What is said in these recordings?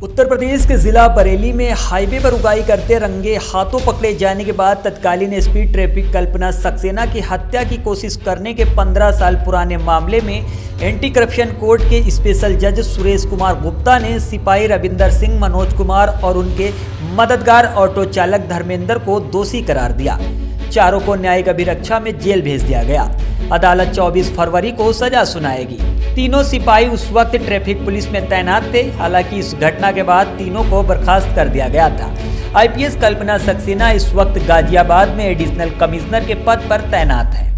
उत्तर प्रदेश के जिला बरेली में हाईवे पर उगाई करते रंगे हाथों पकड़े जाने के बाद तत्कालीन एसपी ट्रैफिक कल्पना सक्सेना की हत्या की कोशिश करने के 15 साल पुराने मामले में एंटी करप्शन कोर्ट के स्पेशल जज सुरेश कुमार गुप्ता ने सिपाही रविंदर सिंह, मनोज कुमार और उनके मददगार ऑटो चालक धर्मेंद्र को दोषी करार दिया। चारों को न्यायिक अभिरक्षा में जेल भेज दिया गया। अदालत 24 फरवरी को सजा सुनाएगी। तीनों सिपाही उस वक्त ट्रैफिक पुलिस में तैनात थे। हालांकि इस घटना के बाद तीनों को बर्खास्त कर दिया गया था। आईपीएस कल्पना सक्सेना इस वक्त गाजियाबाद में एडिशनल कमिश्नर के पद पर तैनात है।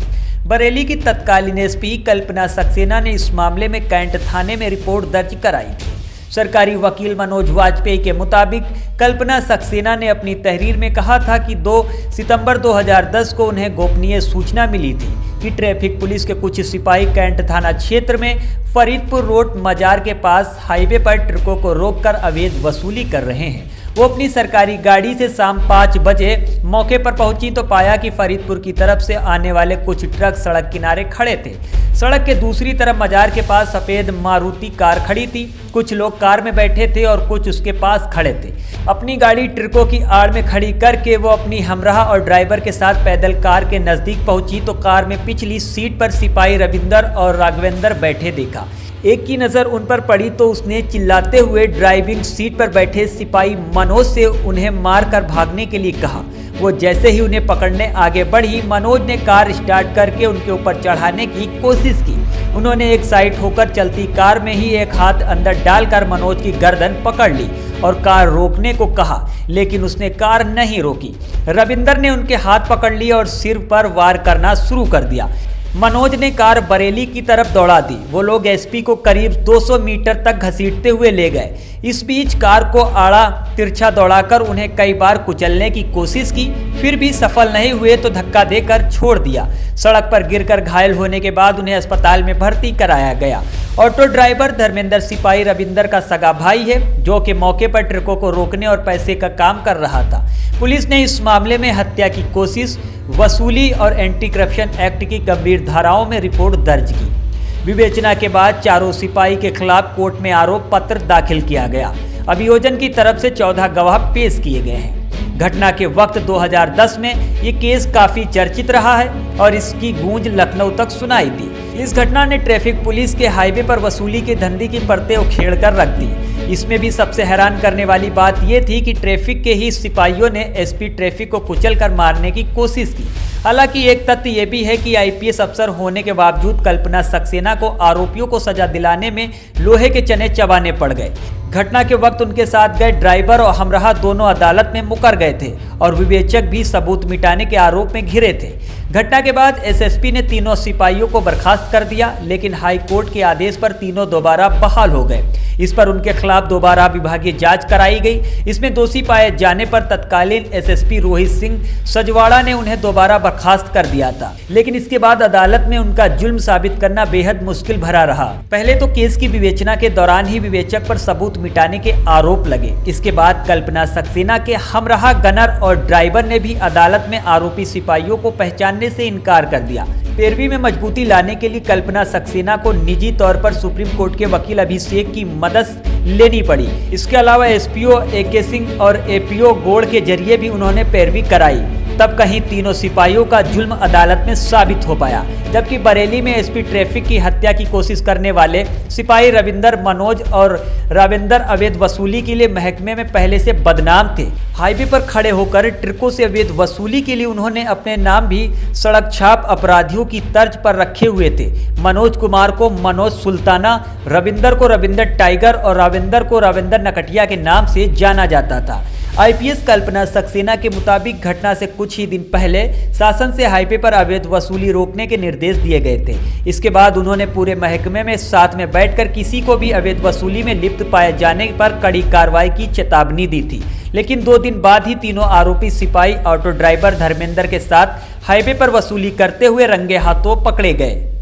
बरेली की तत्कालीन एसपी कल्पना सक्सेना ने इस मामले में कैंट थाने में रिपोर्ट दर्ज कराई थी। सरकारी वकील मनोज वाजपेयी के मुताबिक कल्पना सक्सेना ने अपनी तहरीर में कहा था कि 2 सितंबर 2010 को उन्हें गोपनीय सूचना मिली थी कि ट्रैफिक पुलिस के कुछ सिपाही कैंट थाना क्षेत्र में फरीदपुर रोड मजार के पास हाईवे पर ट्रकों को रोककर अवैध वसूली कर रहे हैं। वो अपनी सरकारी गाड़ी से शाम 5 बजे मौके पर पहुंची तो पाया कि फरीदपुर की तरफ से आने वाले कुछ ट्रक सड़क किनारे खड़े थे। सड़क के दूसरी तरफ मजार के पास सफ़ेद मारुति कार खड़ी थी। कुछ लोग कार में बैठे थे और कुछ उसके पास खड़े थे। अपनी गाड़ी ट्रकों की आड़ में खड़ी करके वो अपनी हमराह और ड्राइवर के साथ पैदल कार के नज़दीक पहुंची तो कार में पिछली सीट पर सिपाही रविंदर और राघवेंद्र बैठे देखा। एक की नज़र उन पर पड़ी तो उसने चिल्लाते हुए ड्राइविंग सीट पर बैठे सिपाही मनोज से उन्हें मारकर भागने के लिए कहा। वो जैसे ही उन्हें पकड़ने आगे बढ़ी, मनोज ने कार स्टार्ट करके उनके ऊपर चढ़ाने की कोशिश की। उन्होंने एक साइड होकर चलती कार में ही एक हाथ अंदर डालकर मनोज की गर्दन पकड़ ली और कार रोकने को कहा, लेकिन उसने कार नहीं रोकी। रविंदर ने उनके हाथ पकड़ लिए और सिर पर वार करना शुरू कर दिया। मनोज ने कार बरेली की तरफ दौड़ा दी। वो लोग एसपी को करीब 200 मीटर तक घसीटते हुए ले गए। इस बीच कार को आड़ा तिरछा दौड़ाकर उन्हें कई बार कुचलने की कोशिश की, फिर भी सफल नहीं हुए तो धक्का देकर छोड़ दिया। सड़क पर गिरकर घायल होने के बाद उन्हें अस्पताल में भर्ती कराया गया। ऑटो ड्राइवर धर्मेंद्र सिपाही रविंदर का सगा भाई है, जो कि मौके पर ट्रकों को रोकने और पैसे का काम कर रहा था। पुलिस ने इस मामले में हत्या की कोशिश, वसूली और एंटी करप्शन एक्ट की गंभीर धाराओं में रिपोर्ट दर्ज की। विवेचना के बाद चारों सिपाही के खिलाफ कोर्ट में आरोप पत्र दाखिल किया गया। अभियोजन की तरफ से 14 गवाह पेश किए गए हैं। घटना के वक्त 2010 में ये केस काफी चर्चित रहा है और इसकी गूंज लखनऊ तक सुनाई दी। इस घटना ने ट्रैफिक पुलिस के हाईवे पर वसूली के धंधे की परतें उखेड़ कर रख दी। इसमें भी सबसे हैरान करने वाली बात यह थी कि ट्रैफिक के ही सिपाहियों ने एसपी ट्रैफिक को कुचलकर मारने की कोशिश की। हालांकि एक तथ्य यह भी है कि आईपीएस अफसर होने के बावजूद कल्पना सक्सेना को आरोपियों को सजा दिलाने में लोहे के चने चबाने पड़ गए। घटना के वक्त उनके साथ गए ड्राइवर और हमराह दोनों अदालत में मुकर गए थे और विवेचक भी सबूत मिटाने के आरोप में घिरे थे। घटना के बाद एसएसपी ने तीनों सिपाहियों को बर्खास्त कर दिया, लेकिन हाई कोर्ट के आदेश पर तीनों दोबारा बहाल हो गए। इस पर उनके खिलाफ दोबारा विभागीय जांच कराई गई। इसमें दोषी पाए जाने पर तत्कालीन एसएसपी रोहित सिंह सजवाड़ा ने उन्हें दोबारा बर्खास्त कर दिया था, लेकिन इसके बाद अदालत में उनका जुल्म साबित करना बेहद मुश्किल भरा रहा। पहले तो केस की विवेचना के दौरान ही विवेचक पर सबूत मिटाने के आरोप लगे। इसके बाद कल्पना सक्सेना के हमराह गनर और ड्राइवर ने भी अदालत में आरोपी सिपाहियों को पहचानने से इनकार कर दिया। पैरवी में मजबूती लाने के लिए कल्पना सक्सेना को निजी तौर पर सुप्रीम कोर्ट के वकील अभिषेक की मदद लेनी पड़ी। इसके अलावा एसपीओ एके सिंह और एपीओ गोड़ के जरिए भी उन्होंने पैरवी कराई। तब कहीं तीनों सिपाहियों का जुल्म अदालत में साबित हो पाया। जबकि बरेली में एसपी ट्रैफिक की हत्या की कोशिश करने वाले सिपाही रविंदर, मनोज और रावेंद्र अवैध वसूली के लिए महकमे में पहले से बदनाम थे। हाईवे पर खड़े होकर ट्रकों से अवैध वसूली के लिए उन्होंने अपने नाम भी सड़क छाप अपराधियों की तर्ज पर रखे हुए थे। मनोज कुमार को मनोज सुल्ताना, रविंदर को रविंदर टाइगर और रावेंद्र को रावेंद्र नकटिया के नाम से जाना जाता था। आईपीएस कल्पना सक्सेना के मुताबिक घटना से कुछ ही दिन पहले शासन से हाईवे पर अवैध वसूली रोकने के निर्देश दिए गए थे। इसके बाद उन्होंने पूरे महकमे में साथ में बैठकर किसी को भी अवैध वसूली में लिप्त पाए जाने पर कड़ी कार्रवाई की चेतावनी दी थी। लेकिन 2 दिन बाद ही तीनों आरोपी सिपाही ऑटो ड्राइवर धर्मेंद्र के साथ हाईवे पर वसूली करते हुए रंगे हाथों पकड़े गए।